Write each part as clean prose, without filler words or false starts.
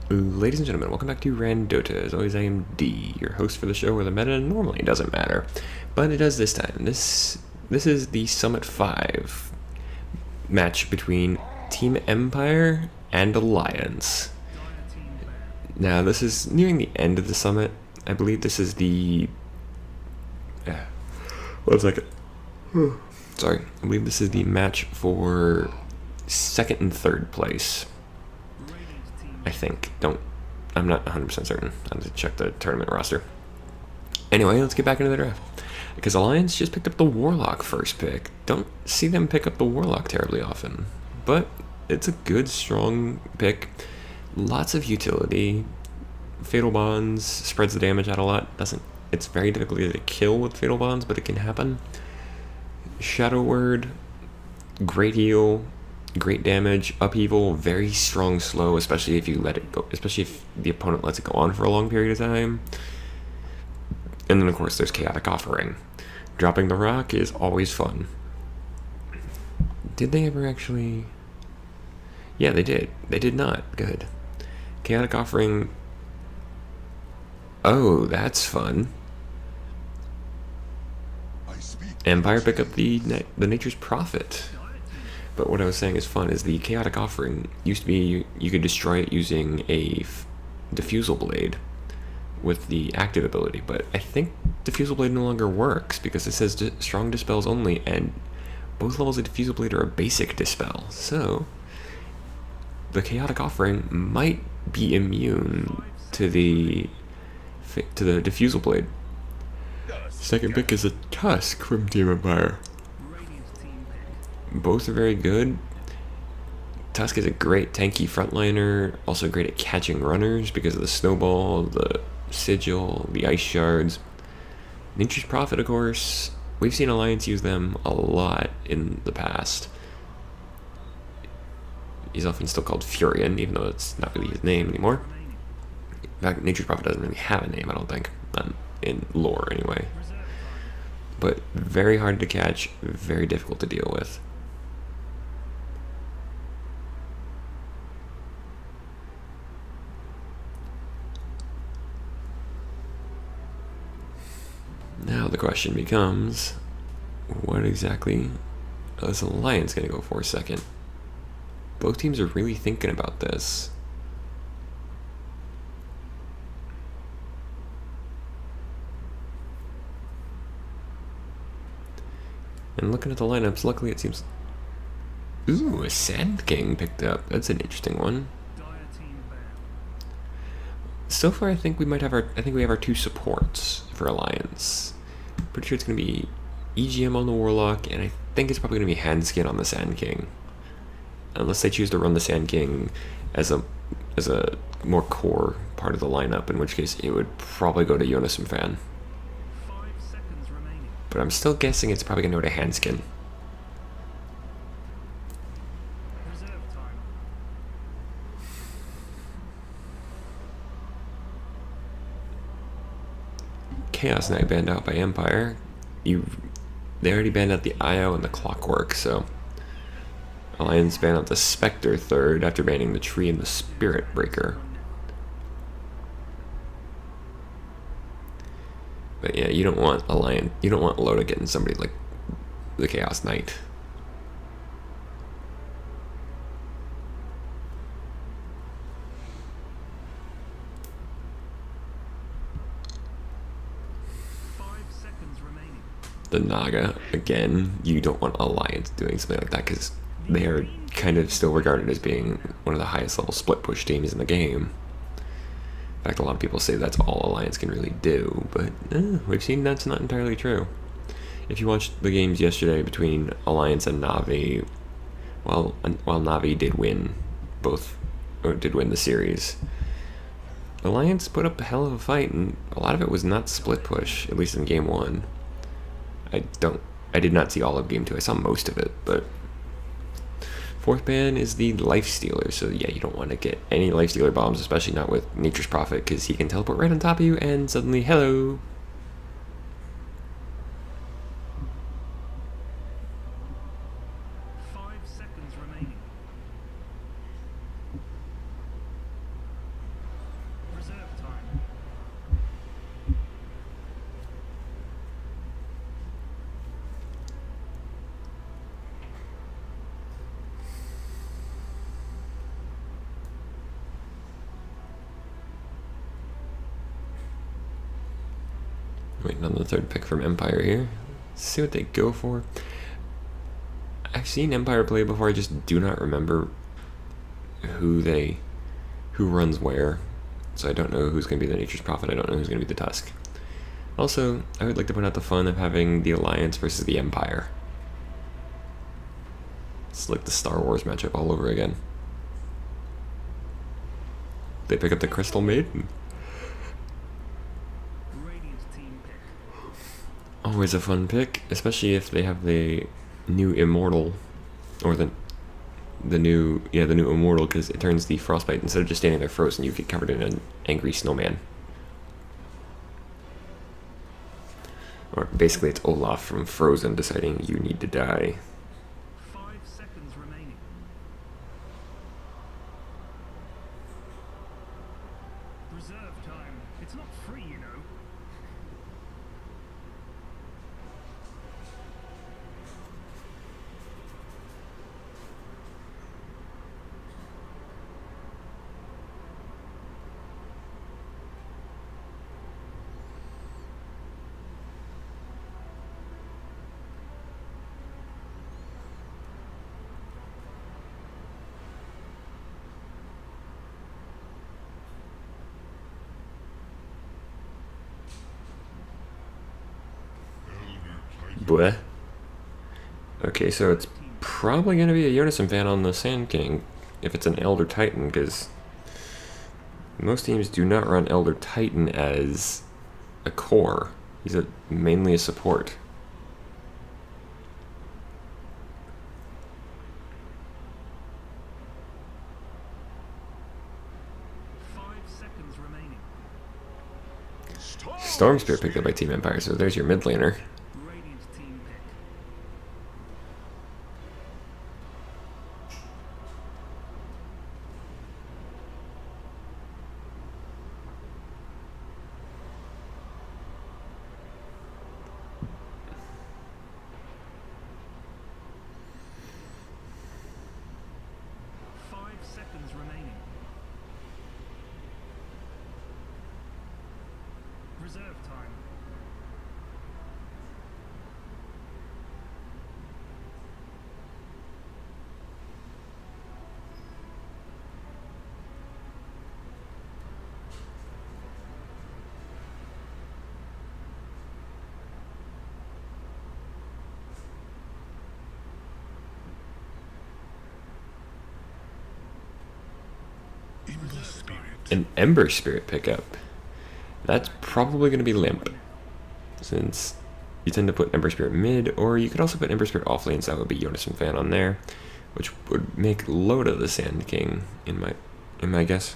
Ladies and gentlemen, welcome back to RanDOTA. As always, I am D, your host for the show where the meta normally doesn't matter, but it does this time. This is the Summit 5 match between Team Empire and Alliance. Now, this is nearing the end of the summit. I believe this is the... one second. Sorry. I believe this is the match for second and third place. I think. I'm not 100% certain. I have to check the tournament roster. Anyway, let's get back into the draft. Because Alliance just picked up the Warlock first pick. Don't see them pick up the Warlock terribly often. But it's a good, strong pick. Lots of utility. Fatal Bonds spreads the damage out a lot. It's very difficult to kill with Fatal Bonds, but it can happen. Shadow Word, great heal. Great damage, upheaval, very strong slow, especially if you let it go, especially if the opponent lets it go on for a long period of time. And then of course there's Chaotic Offering. Dropping the rock is always fun. Did they ever actually... Yeah, they did. They did not. Good. Chaotic Offering... Oh, that's fun. Empire pick up the Nature's Prophet. But what I was saying is fun is the Chaotic Offering used to be you could destroy it using a Diffusal Blade with the active ability, but I think Diffusal Blade no longer works because it says strong dispels only, and both levels of Diffusal Blade are a basic dispel. So the Chaotic Offering might be immune to the Diffusal Blade. Second pick is a Tusk from Team Empire. Both are very good. Tusk is a great tanky frontliner, also great at catching runners because of the snowball, the sigil, the ice shards. Nature's Prophet, of course, we've seen Alliance use them a lot in the past. He's often still called Furion, even though it's not really his name anymore. In fact, Nature's Prophet doesn't really have a name, I don't think, in lore anyway. But very hard to catch, very difficult to deal with. Now the question becomes, what exactly is Alliance going to go for second? Both teams are really thinking about this. And looking at the lineups, luckily it seems... Ooh, a Sand King picked up. That's an interesting one. So far, I think we have our two supports for Alliance. Pretty sure it's going to be EGM on the Warlock, and I think it's probably going to be Handskin on the Sand King. Unless they choose to run the Sand King as a more core part of the lineup, in which case it would probably go to Jonas and Fan. But I'm still guessing it's probably going to go to Handskin. Chaos Knight banned out by Empire. They already banned out the IO and the Clockwork, so Alliance banned out the Spectre third after banning the Tree and the Spirit Breaker. But yeah, you don't want Loda getting somebody like the Chaos Knight. The Naga, again, you don't want Alliance doing something like that because they are kind of still regarded as being one of the highest level split push teams in the game. In fact, a lot of people say that's all Alliance can really do, but we've seen that's not entirely true. If you watched the games yesterday between Alliance and Na'Vi, while Na'Vi did win the series, Alliance put up a hell of a fight, and a lot of it was not split push, at least in game 1. I did not see all of game 2. I saw most of it, but fourth ban is the Lifestealer, so yeah, you don't want to get any Lifestealer bombs, especially not with Nature's Prophet, because he can teleport right on top of you, and suddenly, hello! Waiting on the third pick from Empire here. Let's see what they go for. I've seen Empire play before, I just do not remember who runs where. So I don't know who's going to be the Nature's Prophet, I don't know who's going to be the Tusk. Also, I would like to point out the fun of having the Alliance versus the Empire. It's like the Star Wars matchup all over again. They pick up the Crystal Maiden. Always a fun pick, especially if they have the new Immortal, or the new Immortal, because it turns the Frostbite, instead of just standing there frozen, you get covered in an angry snowman. Or basically it's Olaf from Frozen deciding you need to die. 5 seconds remaining. Reserve time. It's not free, you know. Bleh. Okay, so it's probably going to be a Unison fan on the Sand King if it's an Elder Titan, because most teams do not run Elder Titan as a core. He's mainly a support. Storm Spirit picked up by Team Empire, so there's your mid laner. Radiant team pick. 5 seconds remaining. Reserve time. An Ember Spirit pickup. That's probably going to be Limp, since you tend to put Ember Spirit mid, or you could also put Ember Spirit off lanes. That would be Unison fan on there, which would make Loda the Sand King in my guess.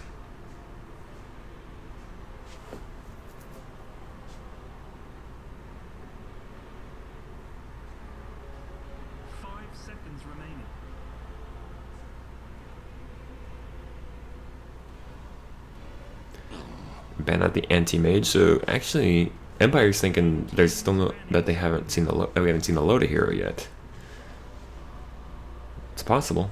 Remaining. Ban out the anti-mage. So actually, Empire's thinking there's still no that they haven't seen we haven't seen the Loda hero yet. It's possible.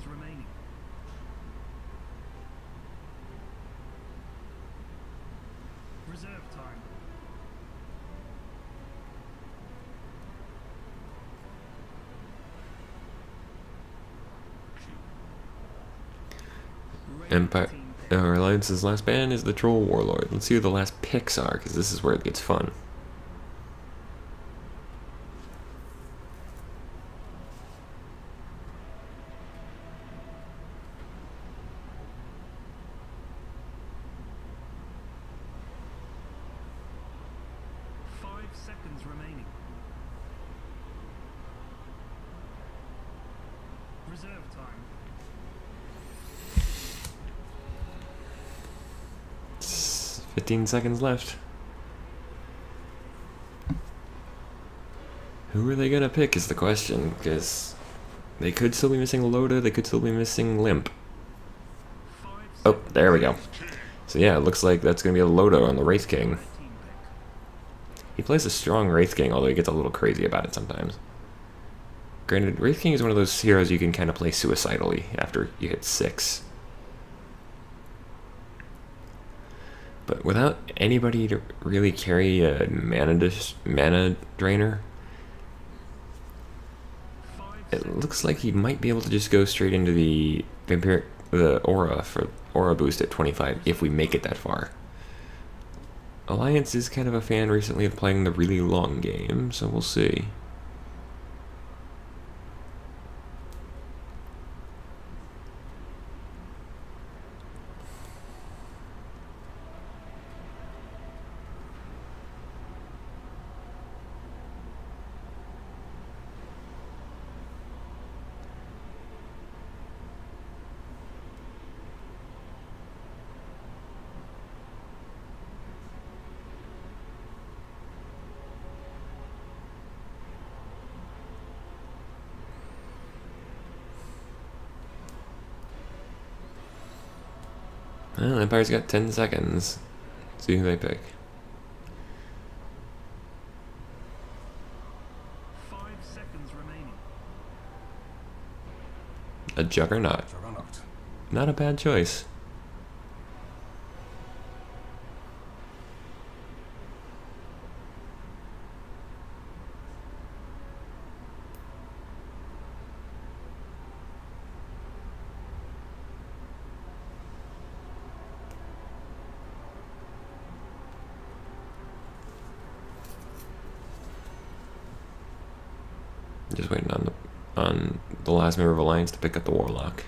Remaining. Reserve time. Empire Alliance's last ban is the Troll Warlord. Let's see who the last picks are, because this is where it gets fun. Remaining. Reserve time. 15 seconds left. Who are they gonna pick is the question, because they could still be missing Loda, they could still be missing Limp. Oh, there we go. So yeah, it looks like that's gonna be a Loda on the Wraith King. He plays a strong Wraith King, although he gets a little crazy about it sometimes. Granted, Wraith King is one of those heroes you can kind of play suicidally after you hit 6. But without anybody to really carry a mana drainer, it looks like he might be able to just go straight into the aura for aura boost at 25 if we make it that far. Alliance is kind of a fan recently of playing the really long game, so we'll see. Well, Empire's got 10 seconds. See who they pick. 5 seconds remaining. A Juggernaut. Not a bad choice. Just waiting on the last member of Alliance to pick up the Warlock.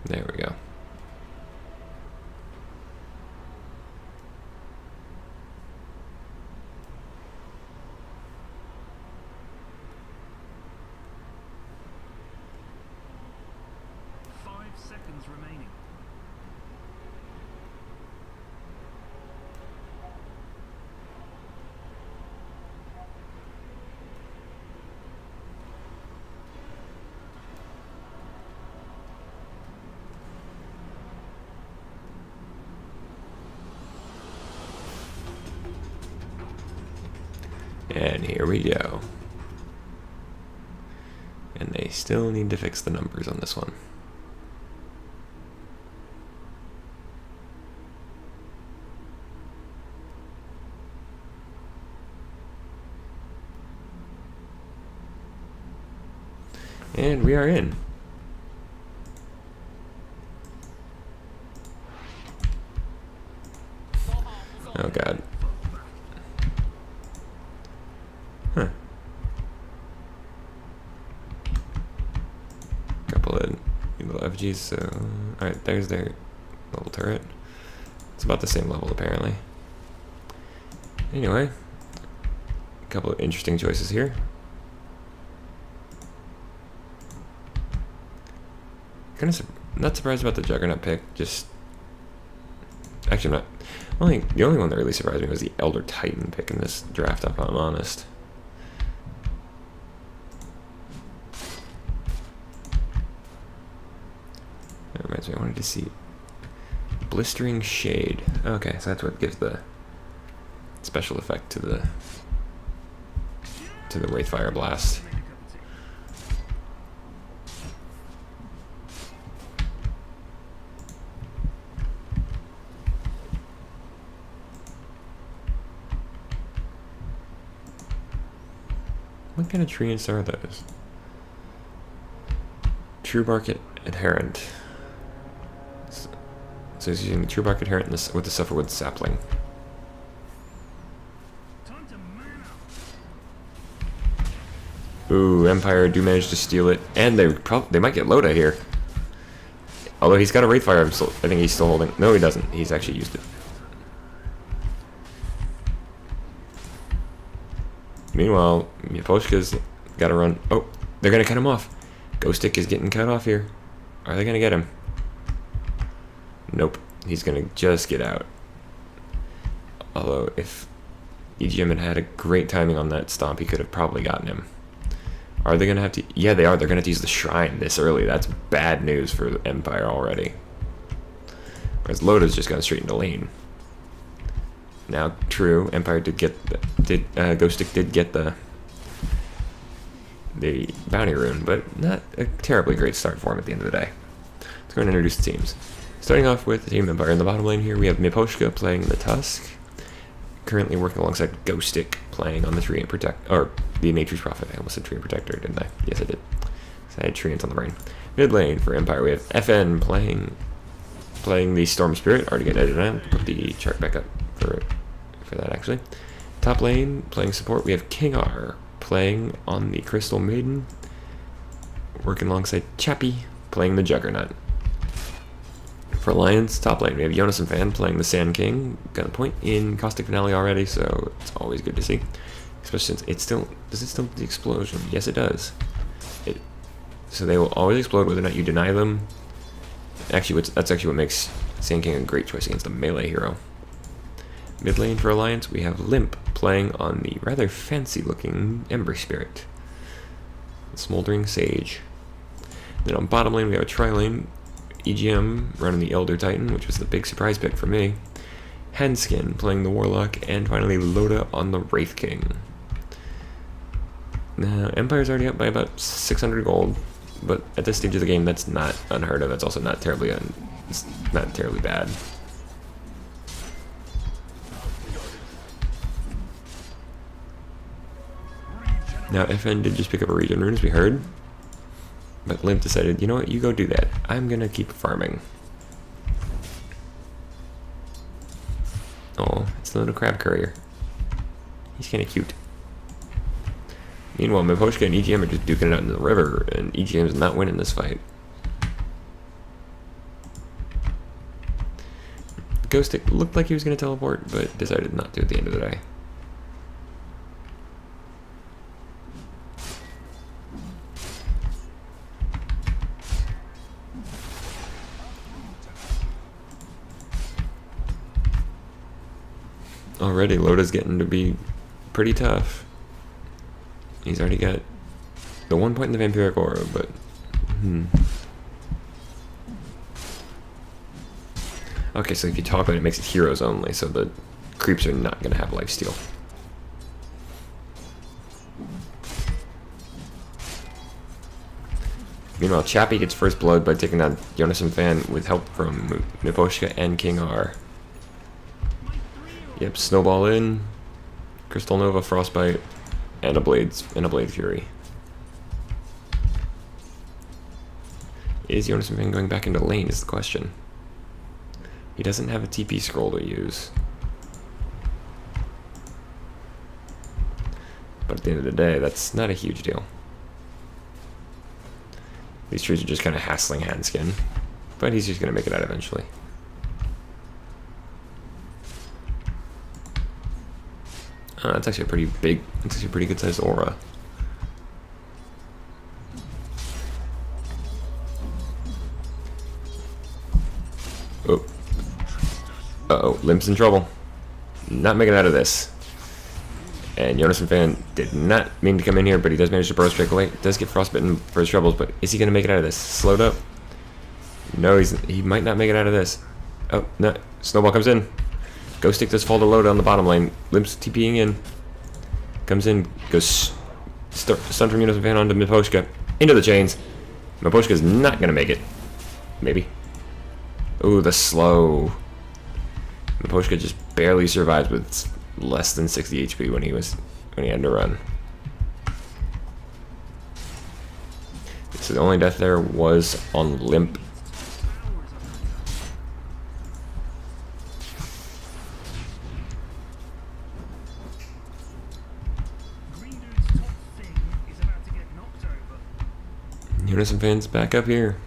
There we go. Seconds remaining. And here we go. And they still need to fix the numbers on this one. And we are in. Oh god. Huh. Couple of little effigies, so... Alright, there's their little turret. It's about the same level, apparently. Anyway. A couple of interesting choices here. Kind of not surprised about the Juggernaut pick, just... Actually, I'm not... The only one that really surprised me was the Elder Titan pick in this draft, if I'm honest. That reminds me, I wanted to see... Blistering Shade. Okay, so that's what gives the special effect to the Wraithfire Blast. What kind of treants are those? True Bark Adherent. So he's using the True Bark Adherent with the Sufferwood Sapling. Ooh, Empire do manage to steal it, and they might get Loda here. Although he's got a Wraithfire, I think he's still holding. No, he doesn't. He's actually used it. Meanwhile, Miaposhka's got to run. Oh, they're going to cut him off. Ghost Stick is getting cut off here. Are they going to get him? Nope. He's going to just get out. Although, if EGM had a great timing on that stomp, he could have probably gotten him. Are they going to have to... Yeah, they are. They're going to have to use the Shrine this early. That's bad news for the Empire already. Whereas Loda's just gone straight into lane. Now, true, Empire did get... Ghost Stick did get the bounty rune, but not a terribly great start for him at the end of the day. Let's go and introduce the teams. Starting off with Team Empire in the bottom lane here, we have Miposhka playing the Tusk. Currently working alongside Ghost Stick playing on the Treant Protect, or the Nature's Prophet. I almost said Treant Protector, didn't I? Yes, I did. So I had Treant on the brain. Mid lane for Empire, we have FN playing the Storm Spirit. Already got edited on. Put the chart back up for that actually. Top lane playing support, we have King R playing on the Crystal Maiden, working alongside Chappie playing the Juggernaut. For Alliance, top lane, we have Jonas and Fan playing the Sand King. Got a point in Caustic Finale already, so it's always good to see. Especially since does it still do the explosion? Yes, it does. So they will always explode whether or not you deny them. Actually, that's actually what makes Sand King a great choice against a melee hero. Mid lane for Alliance, we have Limp playing on the rather fancy-looking Ember Spirit, the Smoldering Sage. Then on bottom lane, we have a tri-lane. EGM running the Elder Titan, which was the big surprise pick for me. Handskin playing the Warlock, and finally Loda on the Wraith King. Now, Empire's already up by about 600 gold, but at this stage of the game, that's not unheard of. That's also not terribly it's not terribly bad. Now, FN did just pick up a regen rune, as we heard. But Limp decided, you know what, you go do that. I'm gonna keep farming. Oh, it's the little crab courier. He's kinda cute. Meanwhile, Miposhka and EGM are just duking it out in the river, and EGM is not winning this fight. Ghost Stick looked like he was gonna teleport, but decided not to at the end of the day. Already, Loda's getting to be pretty tough. He's already got the 1 point in the Vampiric Aura, but... Okay, so if you talk about it, it makes it heroes only, so the creeps are not going to have lifesteal. Meanwhile, Chappie gets first blood by taking down Jonas and Fan with help from Miposhka and King R. Yep, Snowball in, Crystal Nova, Frostbite, and a Blade Fury. Is Jonas and Fan going back into lane is the question. He doesn't have a TP scroll to use. But at the end of the day, that's not a huge deal. These trees are just kind of hassling Handskin, but he's just going to make it out eventually. That's actually a pretty big, that's actually a pretty good sized aura. Oh. Uh-oh, Limp's in trouble. Not making it out of this. And Jonas and Fan did not mean to come in here, but he does manage to burrow straight away. Does get frostbitten for his troubles, but is he going to make it out of this? Slowed up. No, he might not make it out of this. Oh, no. Snowball comes in. Ghost Stick does fall to Loda on the bottom lane. Limp's TPing in. Comes in, goes stun from Jonas and Fan onto Miposhka. Into the chains. Miposhka's not going to make it. Maybe. Ooh, the slow. Miposhka just barely survives with less than 60 HP when he had to run. So the only death there was on Limp. Jonas and Fan's back up here.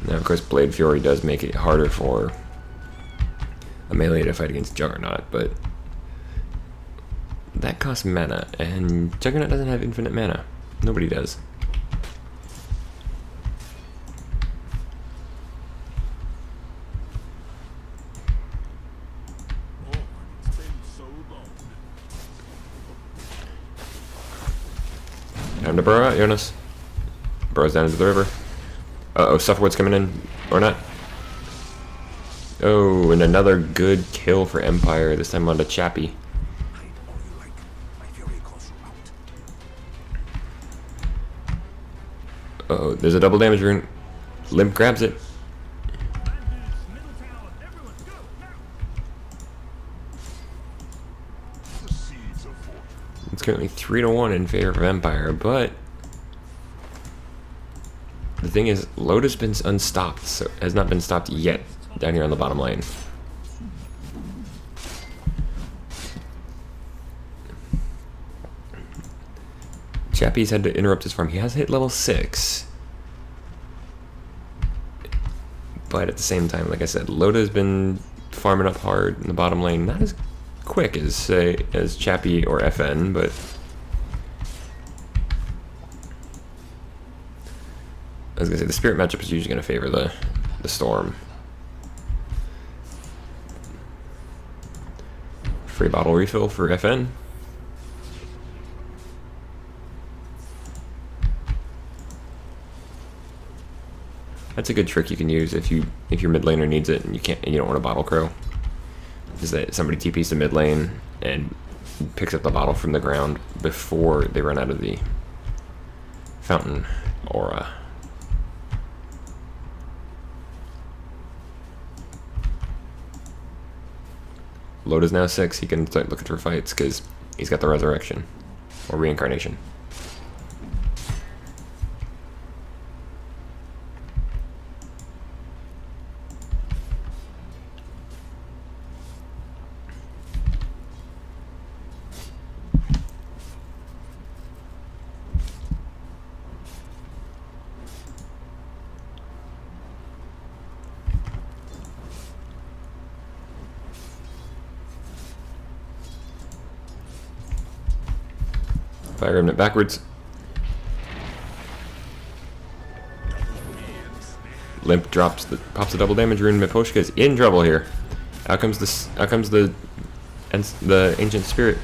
Now, of course, Blade Fury does make it harder for a melee to fight against Juggernaut, but that costs mana, and Juggernaut doesn't have infinite mana. Nobody does. burrow out, Jonas. Burrows down into the river. Uh-oh, Sufferwood's coming in. Or not. Oh, and another good kill for Empire. This time on to Chappie. Uh-oh, there's a double damage rune. Limp grabs it. It's currently 3-1 in favor of Empire, but the thing is, Loda's been unstopped, so has not been stopped yet down here on the bottom lane. Chappie's had to interrupt his farm. He has hit level 6. But at the same time, like I said, Loda's been farming up hard in the bottom lane. Not as quick as, say, as Chappie or FN, but I was gonna say the spirit matchup is usually gonna favor the storm. Free bottle refill for FN. That's a good trick you can use if your mid laner needs it and you don't want a bottle crow. Is that somebody TPs to mid lane and picks up the bottle from the ground before they run out of the fountain aura. Loda's now 6. He can start looking for fights because he's got the resurrection or reincarnation. Fire Remnant backwards. Limp pops the double damage rune. Miposhka's in trouble here. Out comes the ancient spirit,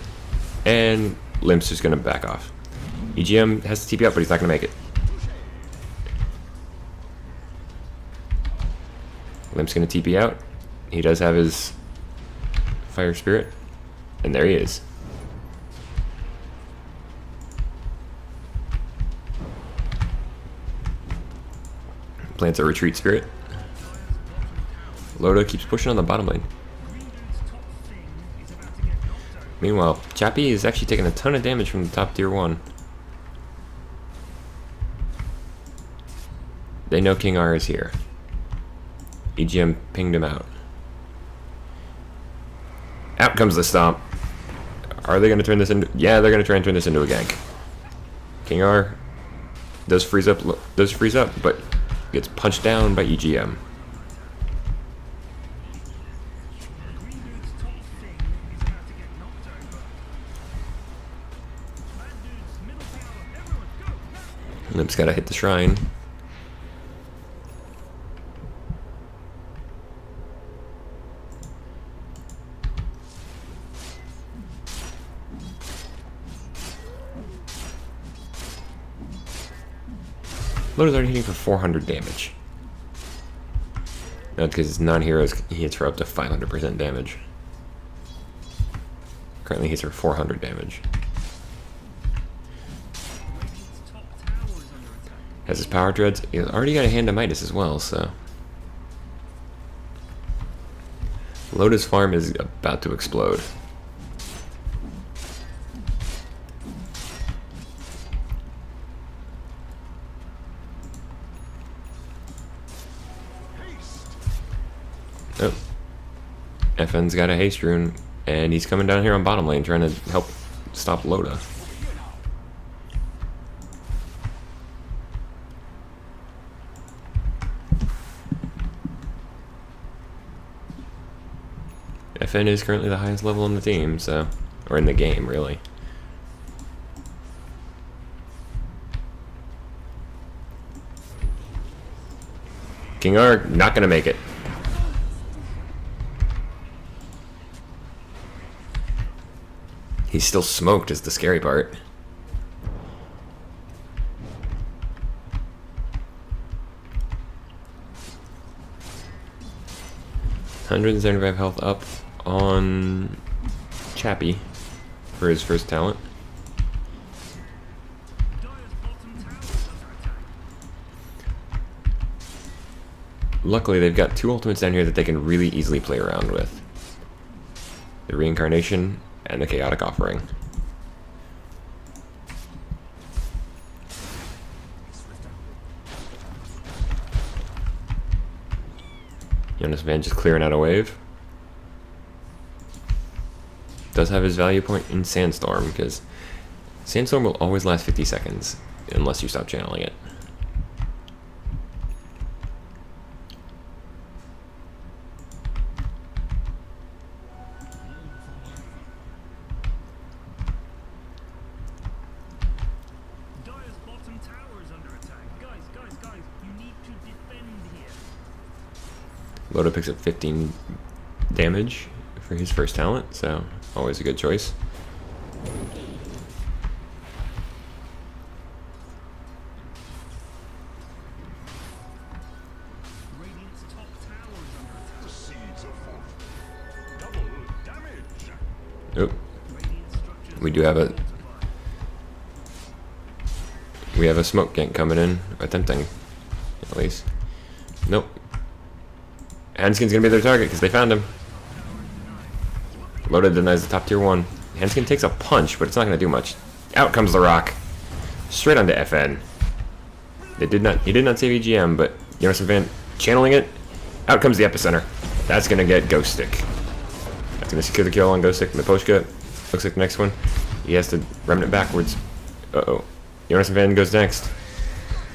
and Limp's just gonna back off. EGM has to TP out, but he's not gonna make it. Limp's gonna TP out. He does have his fire spirit, and there he is. Plants a retreat spirit. Loda keeps pushing on the bottom lane. Meanwhile, Chappie is actually taking a ton of damage from the top tier 1. They know King R is here. EGM pinged him out. Out comes the stomp. Are they going to turn this into... Yeah, they're going to try and turn this into a gank. King R does freeze up, but gets punched down by EGM. Limp's gotta hit the shrine. Loda's already hitting for 400 damage. Not because it's non-heroes, he hits for up to 500% damage. Currently hits for 400 damage. Has his power dreads. He's already got a hand of Midas as well, so Loda's farm is about to explode. Oh. FN's got a haste rune, and he's coming down here on bottom lane trying to help stop Loda. FN is currently the highest level in the team, so, or in the game, really. King R not gonna make it. He's still smoked is the scary part. 175 health up on Chappie for his first talent. Luckily, they've got two ultimates down here that they can really easily play around with. The Reincarnation and the Chaotic Offering. Jonas Van just clearing out a wave. Does have his value point in Sandstorm, because Sandstorm will always last 50 seconds unless you stop channeling it. Loda picks up 15 damage for his first talent, so always a good choice. Oop. We have a smoke gank coming in, attempting, at least. Nope. Hanskin's gonna be their target because they found him. Loda denies the top tier 1. Hanskin takes a punch, but it's not gonna do much. Out comes the rock. Straight onto FN. He did not save EGM, but Jonas Van channeling it. Out comes the epicenter. That's gonna get Ghost Stick. That's gonna secure the kill on Ghost Stick. Miposhka looks like the next one. He has to remnant backwards. Uh-oh. Jonas Van goes next.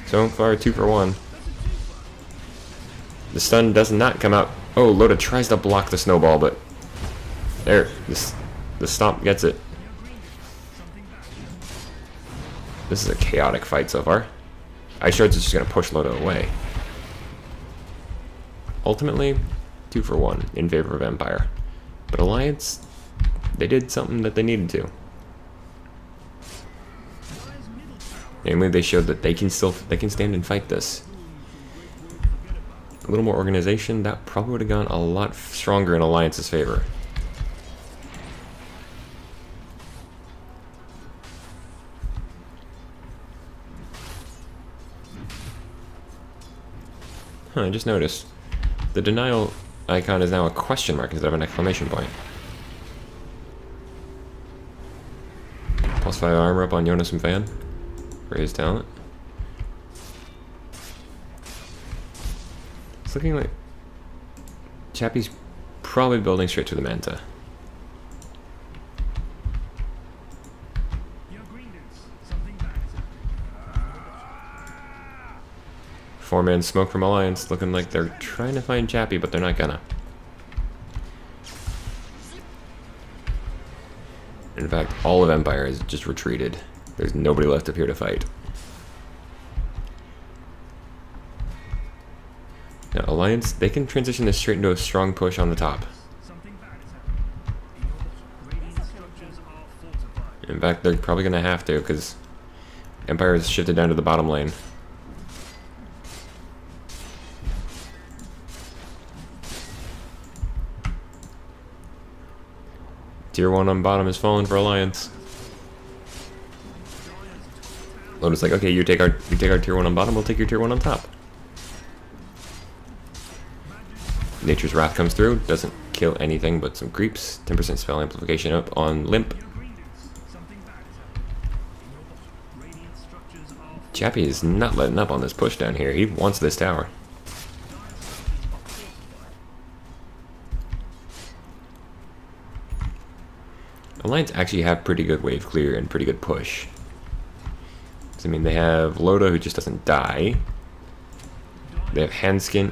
So far, 2 for 1. The stun does not come out. Oh, Loda tries to block the snowball, but there, the stomp gets it. This is a chaotic fight so far. Ice Shards is just going to push Loda away. Ultimately, 2 for 1 in favor of Empire. But Alliance, they did something that they needed to. Namely, they showed that they can stand and fight this. A little more organization, that probably would have gone a lot stronger in Alliance's favor. Huh, I just noticed. The denial icon is now a question mark instead of an exclamation point. +5 armor up on Jonas and Van for his talent. It's looking like Chappie's probably building straight to the Manta. Four-man smoke from Alliance, looking like they're trying to find Chappie, but they're not gonna. In fact, all of Empire has just retreated. There's nobody left up here to fight. Now, Alliance, they can transition this straight into a strong push on the top. In fact, they're probably going to have to, because Empire has shifted down to the bottom lane. Tier 1 on bottom has fallen for Alliance. Loda's like, okay, you take our tier 1 on bottom, we'll take your tier 1 on top. Nature's Wrath comes through, doesn't kill anything but some creeps. 10% spell amplification up on Limp. Chappie is not letting up on this push down here. He wants this tower. Alliance actually have pretty good wave clear and pretty good push. I mean, they have Loda, who just doesn't die. They have Hanskin.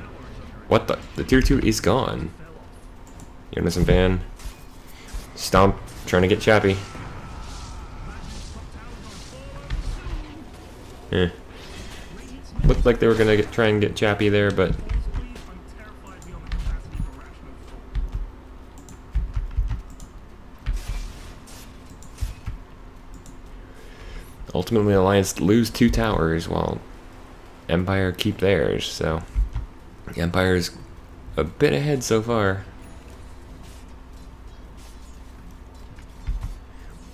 What the? The tier 2 is gone. Jonas and Van. Stomp, trying to get Chappie. Looked like they were gonna try and get Chappie there, but ultimately Alliance lose 2 towers while Empire keep theirs, so the Empire's a bit ahead so far.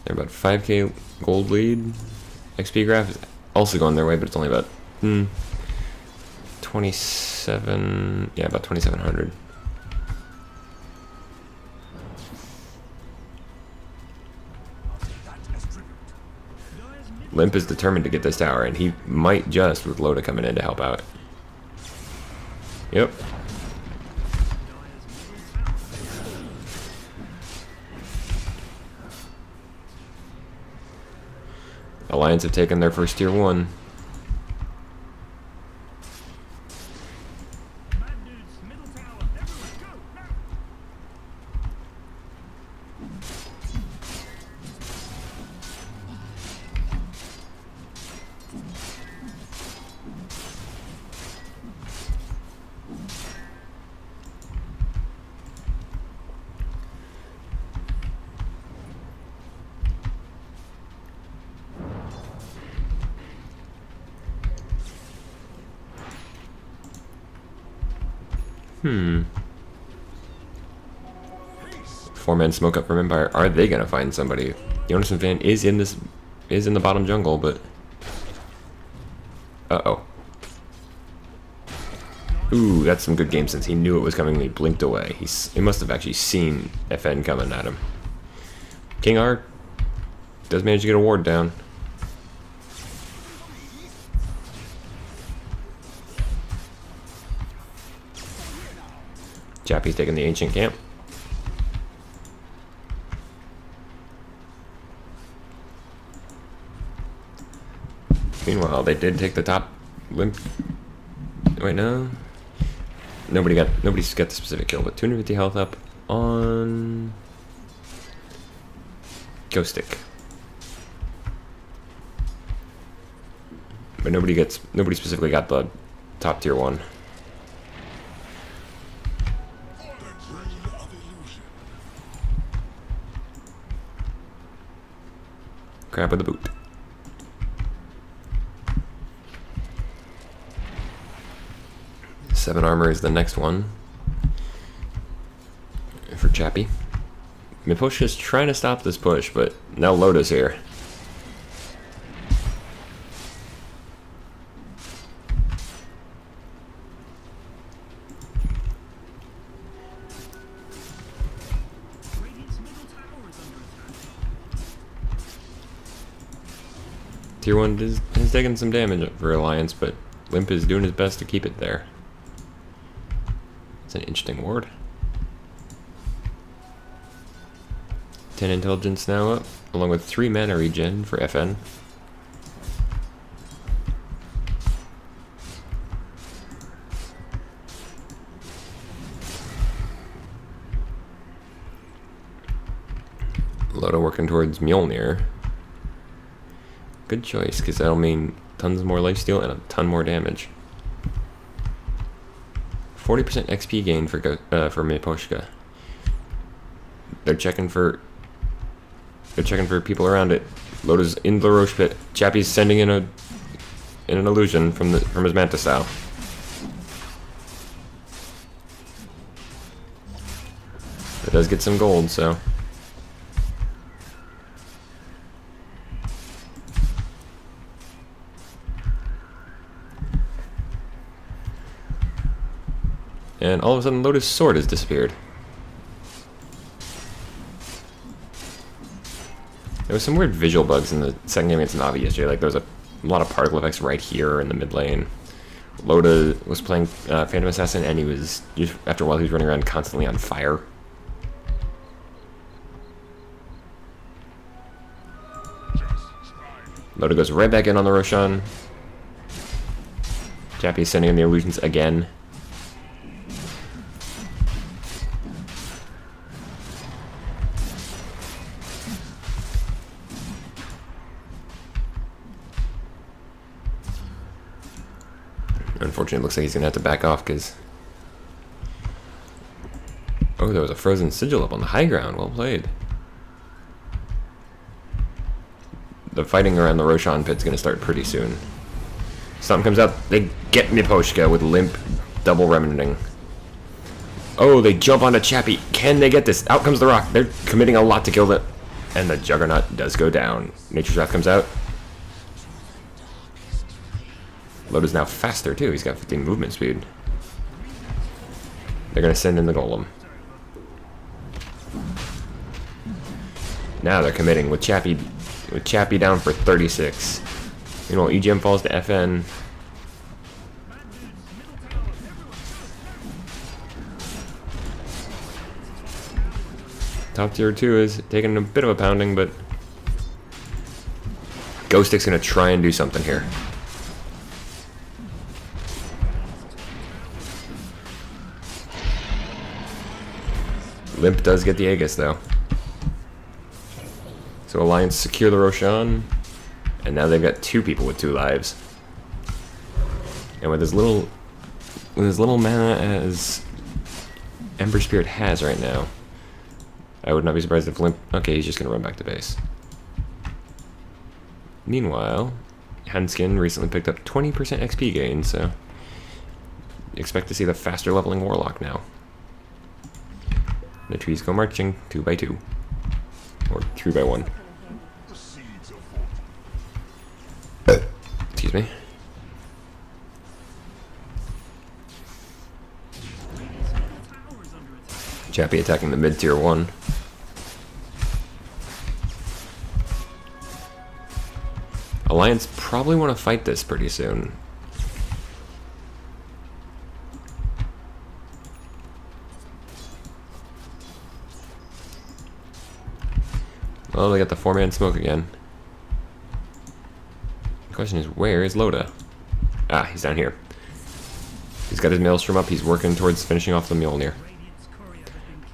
They're about 5k gold lead. XP graph is also going their way, but it's only about 27. Yeah, about 2,700. Limp is determined to get this tower, and he might just with LOTA coming in to help out. Yep. Alliance have taken their first tier 1. Four-man smoke up from Empire. Are they gonna find somebody? Jonas and Van is in the bottom jungle, but ooh, that's some good game sense. He knew it was coming and he blinked away. He must have actually seen FN coming at him. King R does manage to get a ward down. Chappie's taking the ancient camp. Meanwhile, they did take the top. Limp. Wait, no. Nobody's got the specific kill, but 250 health up on Ghost Stick. But nobody specifically got the top tier 1. Crap with the boot. Seven armor is the next one for Chappie. Miposhka's trying to stop this push, but now LOTA's here. Tier 1 has taken some damage for Alliance, but Limp is doing his best to keep it there. It's an interesting ward. 10 intelligence now up, along with 3 mana regen for FN. LOTA working towards Mjolnir. Good choice, because that'll mean tons more lifesteal and a ton more damage. 40% XP gain for Miposhka. They're checking for people around it. LOTA's in the Roche pit. Chappie's sending in an illusion from his Manta style. It does get some gold, so. And all of a sudden, LOTA's sword has disappeared. There was some weird visual bugs in the second game against Navi yesterday. Like, there was a lot of particle effects right here in the mid lane. LOTA was playing Phantom Assassin, and he was, after a while, he was running around constantly on fire. LOTA goes right back in on the Roshan. Chappie's sending in the illusions again. Unfortunately, it looks like he's going to have to back off because... Oh, there was a frozen sigil up on the high ground. Well played. The fighting around the Roshan pit's going to start pretty soon. Something comes out. They get Miposhka with Limp double remnanting. Oh, they jump onto Chappie. Can they get this? Out comes the rock. They're committing a lot to kill it. And the Juggernaut does go down. Nature's Wrath comes out. Loda's now faster, too. He's got 15 movement speed. They're going to send in the Golem. Now they're committing with Chappie down for 36. You know, EGM falls to FN. Top tier 2 is taking a bit of a pounding, but Ghost Stick's gonna try and do something here. Limp does get the Aegis though. So Alliance secure the Roshan, and now they've got 2 people with 2 lives. And with as little mana as Ember Spirit has right now, I would not be surprised if Limp... Okay, he's just going to run back to base. Meanwhile, Hanskin recently picked up 20% XP gain, so expect to see the faster leveling Warlock now. The trees go marching 2 by 2. Or 3 by 1. Excuse me. Chappie attacking the mid tier 1. Alliance probably want to fight this pretty soon. Well, they got the 4-man smoke again. The question is, where is Loda? Ah, he's down here. He's got his Maelstrom up. He's working towards finishing off the Mjolnir.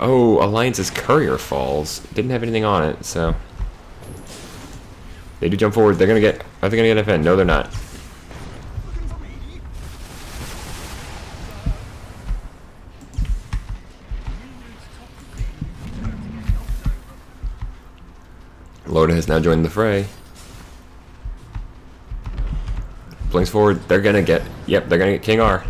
Oh, Alliance's Courier falls. Didn't have anything on it, so... They do jump forward. They're gonna get... Are they gonna get FN? No, they're not. Loda has now joined the fray. Blinks forward. They're gonna get... Yep, they're gonna get King R.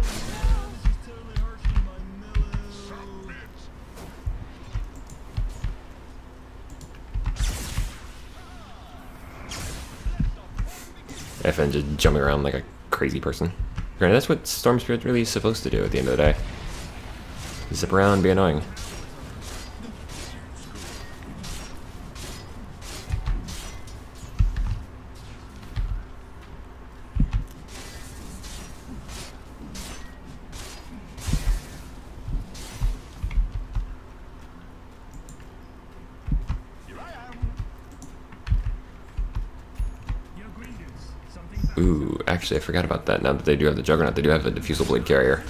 FN just jumping around like a crazy person. Granted, that's what Storm Spirit really is supposed to do at the end of the day. Zip around and be annoying. Ooh, actually I forgot about that. Now that they do have the Juggernaut, they do have the Diffusal Blade Carrier.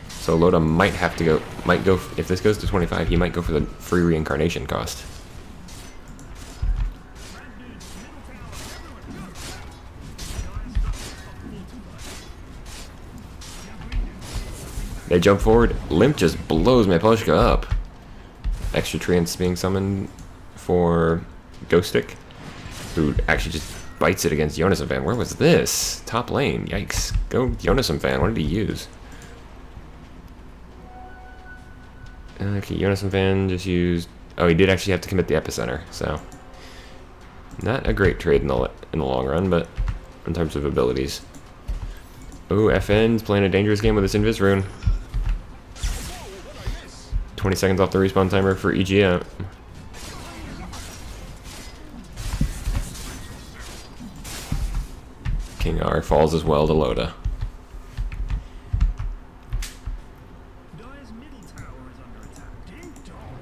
So Loda might have to go, if this goes to 25, he might go for the free reincarnation cost. They jump forward. Limp just blows my Polishka up. Extra Treants being summoned for Ghost Stick, who actually just bites it against Yonasan Fan. Where was this? Top lane. Yikes. Go Yonasan Fan. What did he use? Okay, Yonasan Fan just used... Oh, he did actually have to commit the Epicenter, so... Not a great trade in the long run, but in terms of abilities. Ooh, FN's playing a dangerous game with this Invis rune. 20 seconds off the respawn timer for EGM. King R falls as well to Loda. Dire's middle tower is under attack. Ding dong.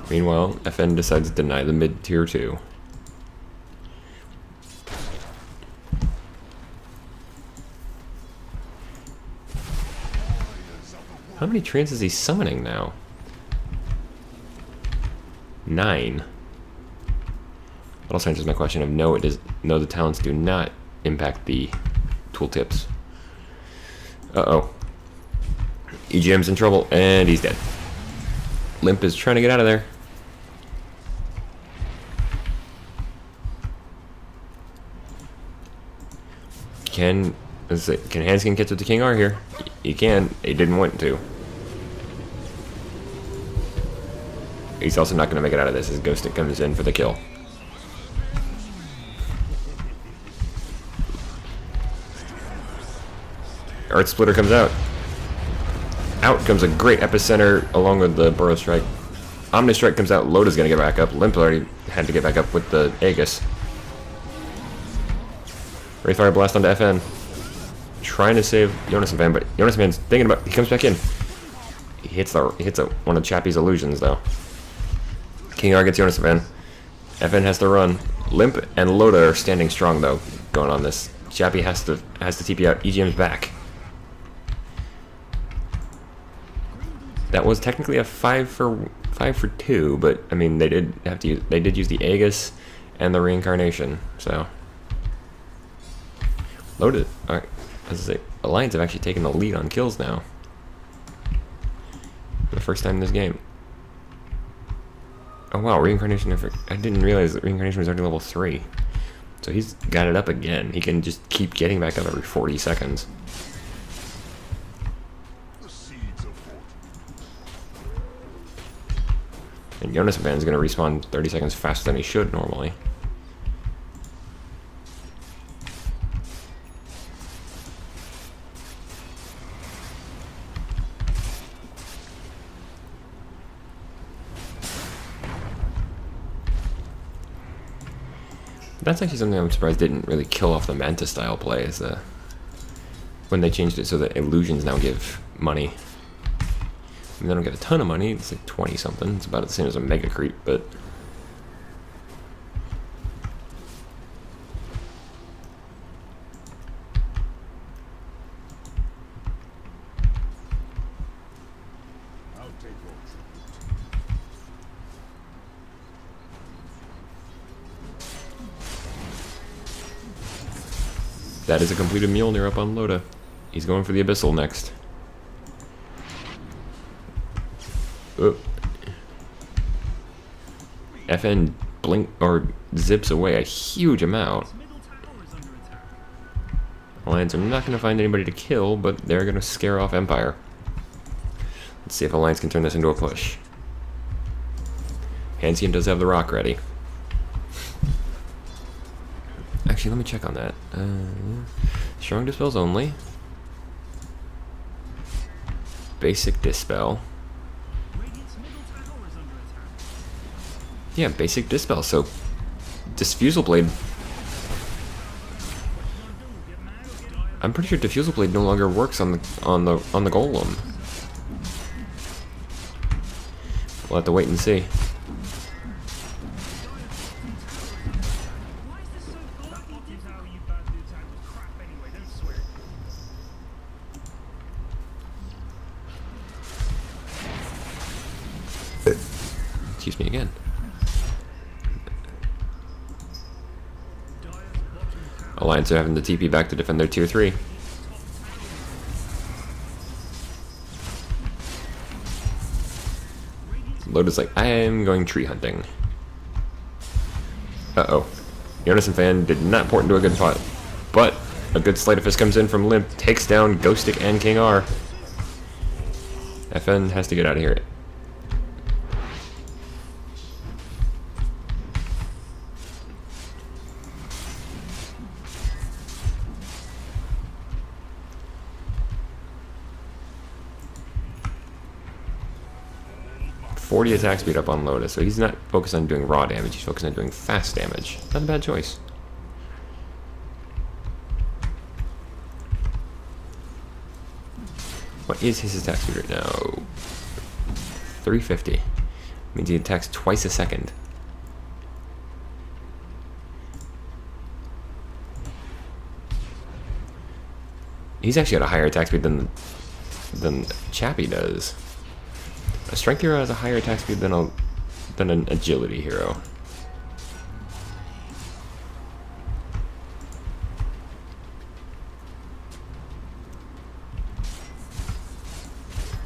Meanwhile, FN decides to deny the mid tier 2. How many treants is he summoning now? 9. That also answers my question of no, the talents do not impact the tooltips. Uh-oh. EGM's in trouble, and he's dead. Limp is trying to get out of there. can Hanskin get to the King R here? He can. He didn't want to. He's also not going to make it out of this as Ghost comes in for the kill. Earth Splitter comes out. Out comes a great Epicenter along with the Burrow Strike. Omni Strike comes out. Loda's going to get back up. Limp already had to get back up with the Aegis. Wraithfire Blast onto FN. Trying to save Jonas and Van, but Jonas and Van's thinking about. He comes back in. He hits one of Chappie's illusions though. King R gets Jonas and Van. FN has to run. Limp and Loda are standing strong though, going on this. Chappie has to TP out. EGM's back. That was technically a 5 for 2, but I mean they did use the Aegis and the Reincarnation, so Loaded. Alright, as I say, Alliance have actually taken the lead on kills now. For the first time in this game. Oh wow, Reincarnation, I didn't realize that Reincarnation was already level 3. So he's got it up again. He can just keep getting back up every 40 seconds. And Jonas Van is going to respawn 30 seconds faster than he should normally. That's actually something I'm surprised didn't really kill off the Manta style play, is when they changed it so that illusions now give money. I mean, they don't get a ton of money, it's like 20 something. It's about the same as a Mega Creep, but that is a completed Mjolnir up on Loda. He's going for the Abyssal next. Oh. FN blink or zips away a huge amount. Alliance are not going to find anybody to kill, but they're going to scare off Empire. Let's see if Alliance can turn this into a push. Hansian does have the rock ready. Actually, let me check on that. Strong Dispels only. Basic Dispel. Yeah, basic Dispel, so Diffusal Blade. I'm pretty sure Diffusal Blade no longer works on the Golem. We'll have to wait and see. Excuse me again. Alliance are having the TP back to defend their tier 3. Loda's like, I am going tree hunting. Uh-oh. Jonas and Fan did not port into a good spot. But a good Sleight of Fist comes in from Limp, takes down Ghostic and King R. FN has to get out of here. .40 attack speed up on Loda, so he's not focused on doing raw damage, he's focused on doing fast damage. Not a bad choice. What is his attack speed right now? 350. Means he attacks twice a second. He's actually got a higher attack speed than Chappie does. A strength hero has a higher attack speed than an agility hero.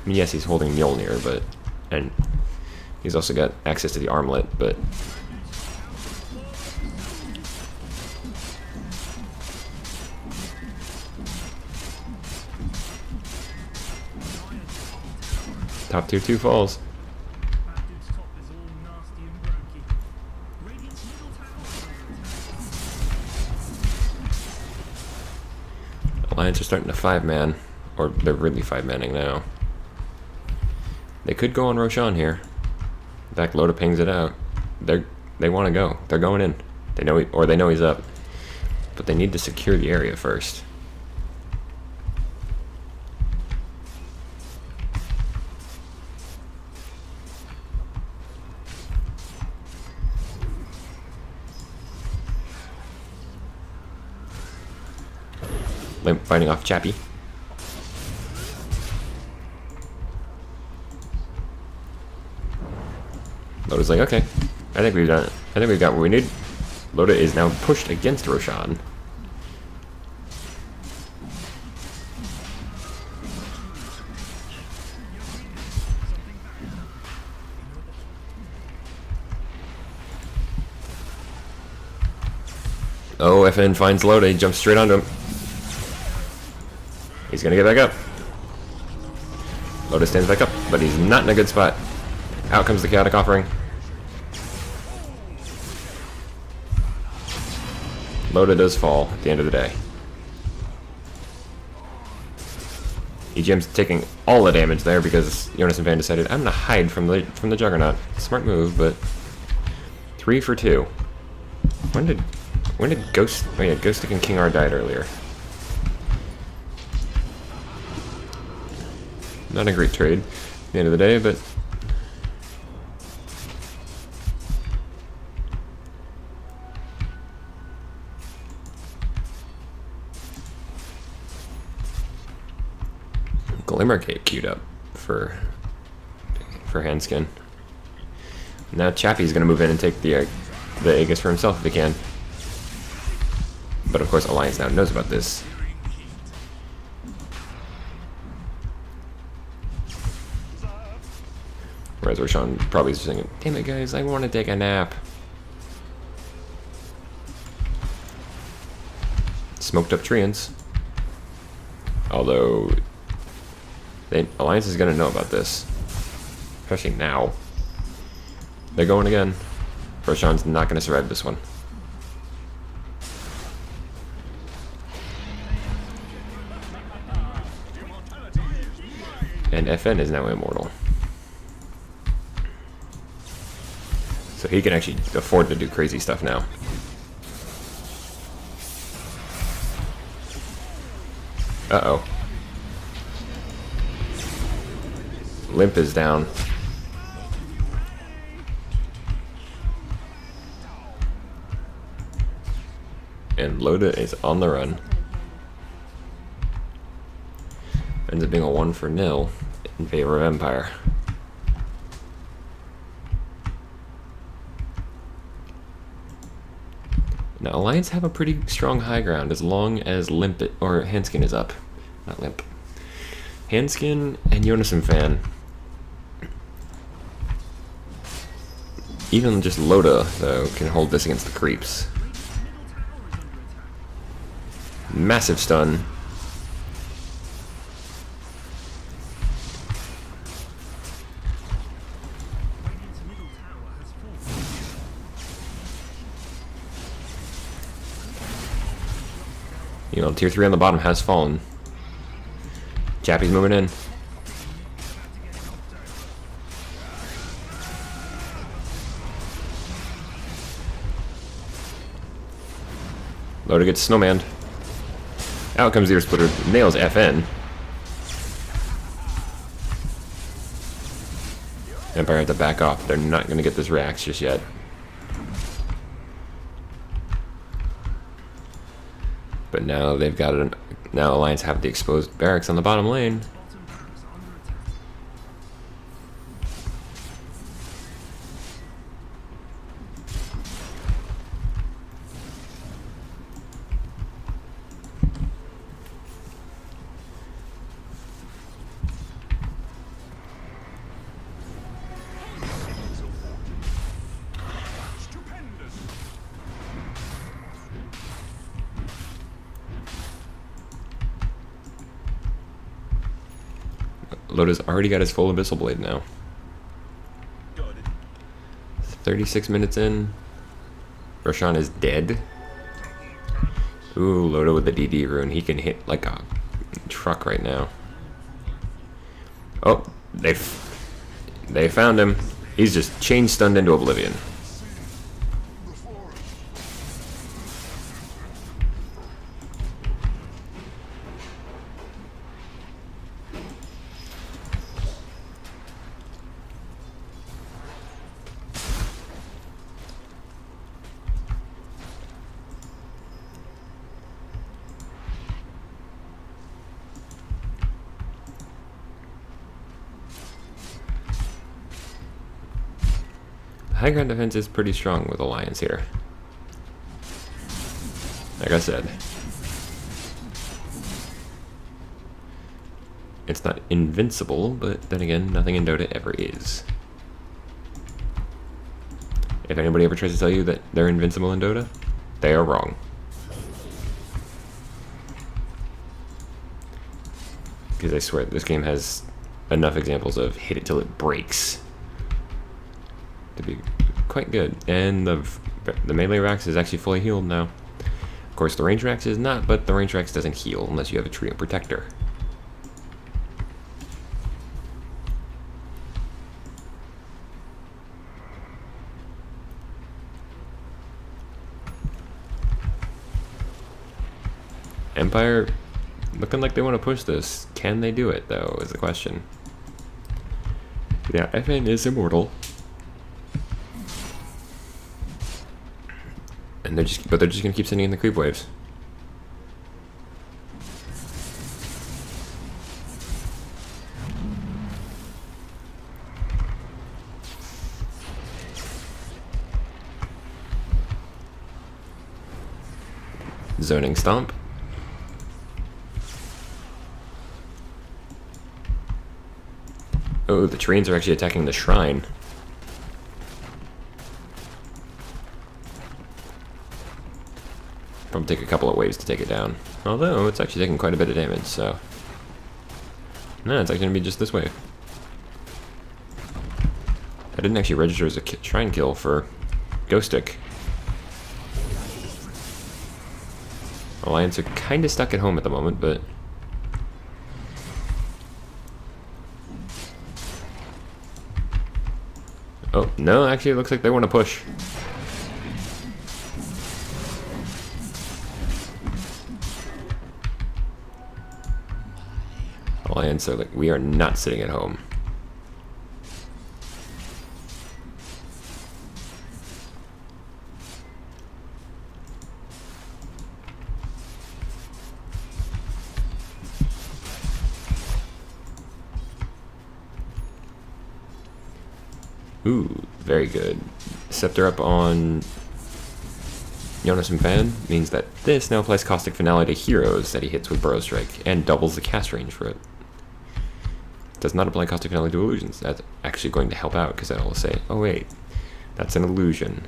I mean, yes, he's holding Mjolnir, and he's also got access to the armlet, but Top tier 2 falls. That dude's top is all nasty and broky. Radiant's middle tower is under attack. Alliance are starting to 5-man. Or they're really 5-manning now. They could go on Roshan here. In fact, Loda pings it out. They want to go. They're going in. They know they know he's up. But they need to secure the area first. Limp fighting off Chappie. Loda's like, okay, I think we've done it. I think we've got what we need. Loda is now pushed against Roshan. Oh, FN finds Loda, he jumps straight onto him. He's gonna get back up. Loda stands back up, but he's not in a good spot. Out comes the chaotic offering. Loda does fall at the end of the day. EGM's taking all the damage there because Jonas and Van decided, I'm gonna hide from the Juggernaut. Smart move, but 3 for 2. When did Ghost? Oh yeah, Ghostic and King R died earlier. Not a great trade at the end of the day, but Glimmergate queued up for Handskin. Now Chappie's gonna move in and take the Aegis for himself if he can. But of course Alliance now knows about this. Whereas Roshan probably is thinking, damn it guys, I want to take a nap. Smoked up Treants. Although Alliance is going to know about this. Especially now. They're going again. Roshan's not going to survive this one. And FN is now immortal. So he can actually afford to do crazy stuff now. Uh-oh. Limp is down. And Loda is on the run. Ends up being a 1-0 in favor of Empire. Now Alliance have a pretty strong high ground as long as Handskin is up. Not Limp. Handskin and Jonas and Fan. Even just Loda, though, can hold this against the creeps. Massive stun. You know, tier 3 on the bottom has fallen. Chappie's moving in. Loda gets snowmanned. Out comes the Ear Splitter, nails FN. Empire had to back off. They're not going to get this react just yet. But now they've got it. Now Alliance have the exposed barracks on the bottom lane. Loda's already got his full Abyssal Blade now. 36 minutes in. Roshan is dead. Ooh, Loda with the DD rune. He can hit like a truck right now. Oh, they found him. He's just chain stunned into oblivion. High ground defense is pretty strong with Alliance here. Like I said, it's not invincible, but then again, nothing in Dota ever is. If anybody ever tries to tell you that they're invincible in Dota, they are wrong. Because I swear, this game has enough examples of hit it till it breaks to be quite good. And the melee Rax is actually fully healed now. Of course, the range Rax is not, but the range Rax doesn't heal unless you have a Trio Protector. Empire looking like they want to push this. Can they do it, though, is the question. Yeah, FN is immortal. And they're just gonna keep sending in the creep waves. Zoning stomp. Oh, the trains are actually attacking the shrine. Probably take a couple of waves to take it down. Although, it's actually taking quite a bit of damage, so... No, it's actually going to be just this wave. I didn't actually register as a shrine kill for Ghost Stick. Alliance are kind of stuck at home at the moment, but... Oh, no, actually it looks like they want to push. Alliance are like, we are not sitting at home. Ooh, very good. Scepter up on Jonas and Fan means that this now applies Caustic Finale to heroes that he hits with Burrow Strike and doubles the cast range for it. Does not apply Caustic Finale to illusions. That's actually going to help out because that'll say, oh wait, that's an illusion.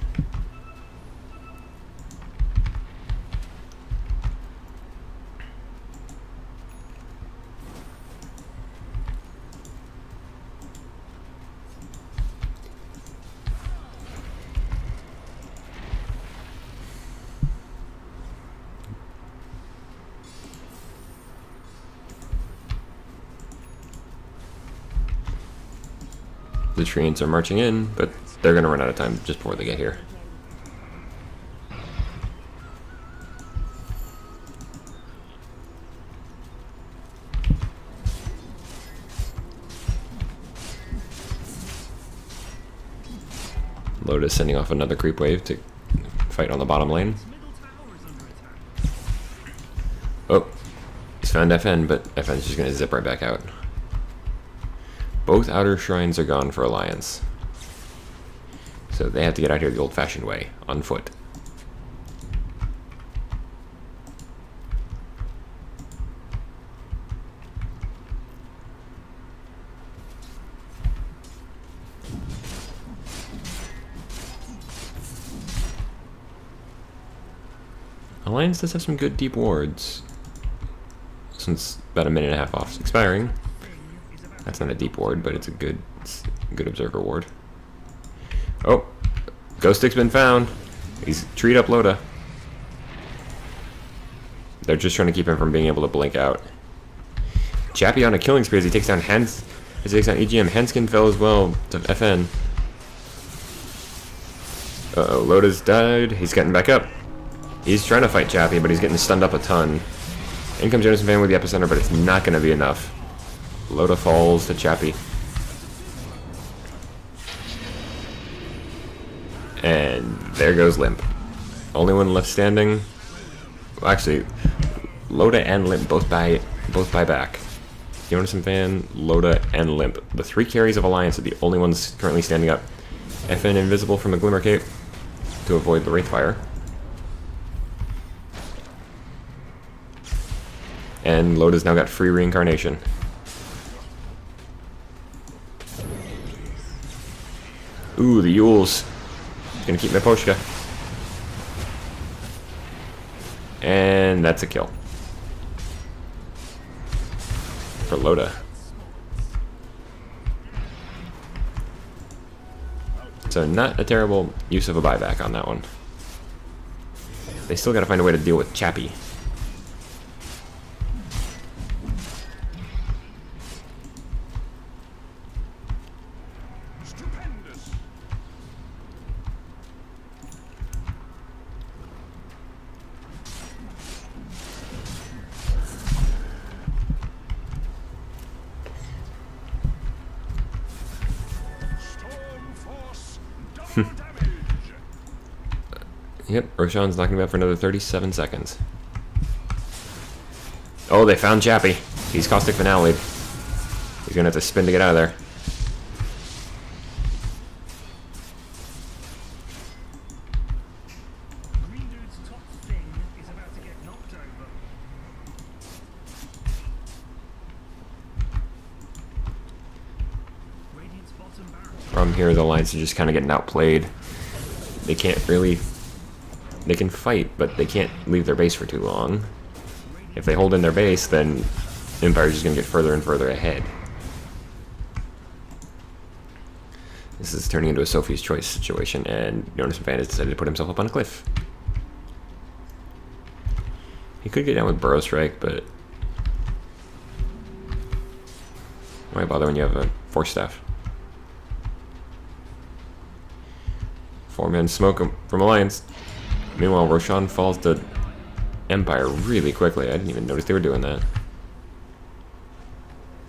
The Treants are marching in, but they're going to run out of time just before they get here. Lotus sending off another creep wave to fight on the bottom lane. Oh, he's found FN, but FN's just going to zip right back out. Both outer shrines are gone for Alliance. So they have to get out here the old-fashioned way, on foot. Alliance does have some good deep wards. Since about a minute and a half off expiring. That's not a deep ward, but it's a good observer ward. Oh, Ghost Stick's been found. He's treed up LOTA. They're just trying to keep him from being able to blink out. Chappie on a killing spree as he takes down EGM. Henskin fell as well to FN. Uh-oh, LOTA's died. He's getting back up. He's trying to fight Chappie, but he's getting stunned up a ton. In comes Jonathan Van with the epicenter, but it's not going to be enough. LOTA falls to Chappie. And there goes Limp. Only one left standing. Well, actually, LOTA and Limp both buy back. Jonas and Van, LOTA, and Limp. The 3 carries of Alliance are the only ones currently standing up. FN invisible from a Glimmer Cape to avoid the Wraithfire. And LOTA's now got free reincarnation. Ooh, the Yules. Gonna keep Miposhka. And that's a kill. For LOTA. So not a terrible use of a buyback on that one. They still gotta find a way to deal with Chappie. Yep, Roshan's knocking him out for another 37 seconds. Oh, they found Chappie. He's Caustic Finale. He's gonna have to spin to get out of there. Green dude's top thing is about to get knocked over. Radiant's bottom barrel. From here, the Alliance are just kind of getting outplayed. They can't really... They can fight, but they can't leave their base for too long. If they hold in their base, then Empire's just going to get further and further ahead. This is turning into a Sophie's Choice situation, and Jonas Van has decided to put himself up on a cliff. He could get down with Burrow Strike, but... why bother when you have a Force Staff? 4-man smoke from Alliance. Meanwhile, Roshan falls to Empire really quickly. I didn't even notice they were doing that.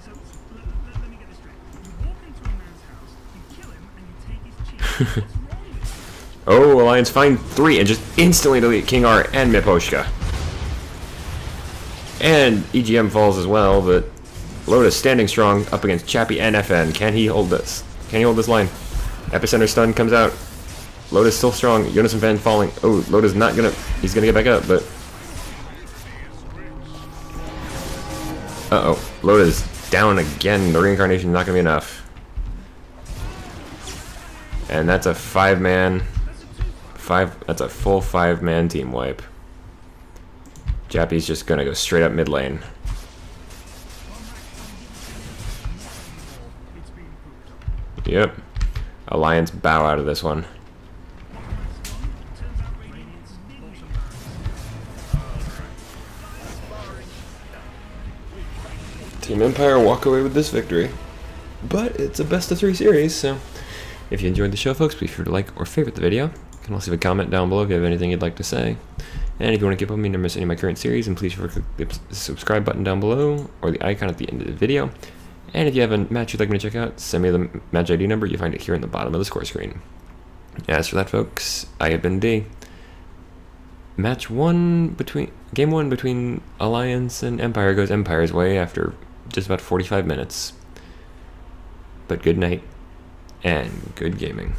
So, let me get this straight. You walk into a man's house, you kill him, and you take his cheese. What's wrong with you? Oh, Alliance find 3 and just instantly delete King R and Miposhka. And EGM falls as well, but LOTA's standing strong up against Chappie and FN. Can he hold this? Can he hold this line? Epicenter stun comes out. LOTA's still strong. Jonas and Van falling. Oh, LOTA's not gonna... He's gonna get back up, but... Uh-oh. LOTA's down again. The reincarnation not gonna be enough. And that's a 5-man... That's a full 5-man team wipe. Chappie's just gonna go straight up mid lane. Yep. Alliance bow out of this one. Team Empire walk away with this victory. But it's a best of 3 series, so if you enjoyed the show, folks, be sure to like or favorite the video. You can also leave a comment down below if you have anything you'd like to say. And if you want to keep up with me and never miss any of my current series, then please click the subscribe button down below or the icon at the end of the video. And if you have a match you'd like me to check out, send me the match ID number. You find it here in the bottom of the score screen. As for that, folks, I have been D. Game 1 between Alliance and Empire goes Empire's way after just about 45 minutes. But good night and good gaming.